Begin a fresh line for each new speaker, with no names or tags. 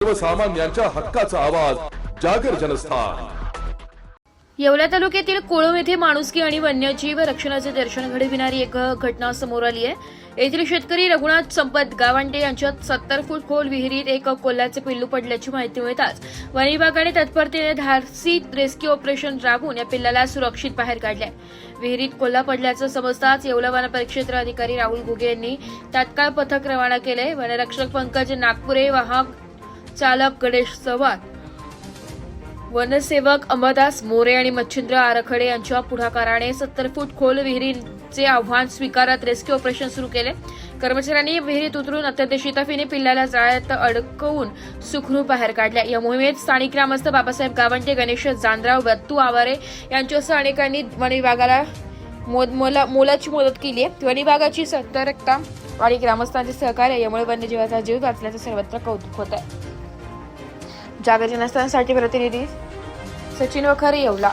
सर्वसामान्यांच्या हक्काचा आवाज जागर जनस्थान।
येवला तालुक्यातील कोळम येथे माणुसकी आणि वन्यजीव रक्षणाचे दर्शन घडविणारी एक घटना समोर आली आहे। येथील शेतकरी रघुनाथ संपत गावंडे यांच्यात 70 फूट खोल विहिरीत एक कोल्ह्याचे पिल्लू पडल्याची माहिती मिळताच वन विभागाने तत्परतेने धाडसी रेस्क्यू ऑपरेशन राबवून या पिल्लाला सुरक्षित बाहेर काढले। विहिरीत कोल्हा पडल्याचं समजताच येवला वन परिक्षेत्र अधिकारी राहुल घुगे यांनी तात्काळ पथक रवाना केले। वनरक्षक पंकज नागपुरे, वाहक चालक गणेश चव्हाण, वनसेवक अमरदास मोरे आणि मच्छिंद्र आरखडे यांच्या पुढाकाराने 70 फूट खोल विहिरीचे आव्हान स्वीकारत रेस्क्यू ऑपरेशन सुरू केले। कर्मचाऱ्यांनी विहिरीत उतरून अत्यंत शिताफीने पिल्लाला जाळ्यात अडकवून सुखरूप बाहेर काढले। या मोहिमेत स्थानिक ग्रामस्थ बाबासाहेब गावंडे, गणेश जानराव, बत्तू आवारे यांच्यासह अनेकांनी वन विभागाला मोलाची मदत केली आहे। वन विभागाची सतर्कता आणि ग्रामस्थांचे सहकार्य यामुळे वन्यजीवाचा जीव वाचल्याचं सर्वत्र कौतुक होत आहे। जागर जनस्थानसाठी प्रतिनिधी सचिन वखारे, येवला।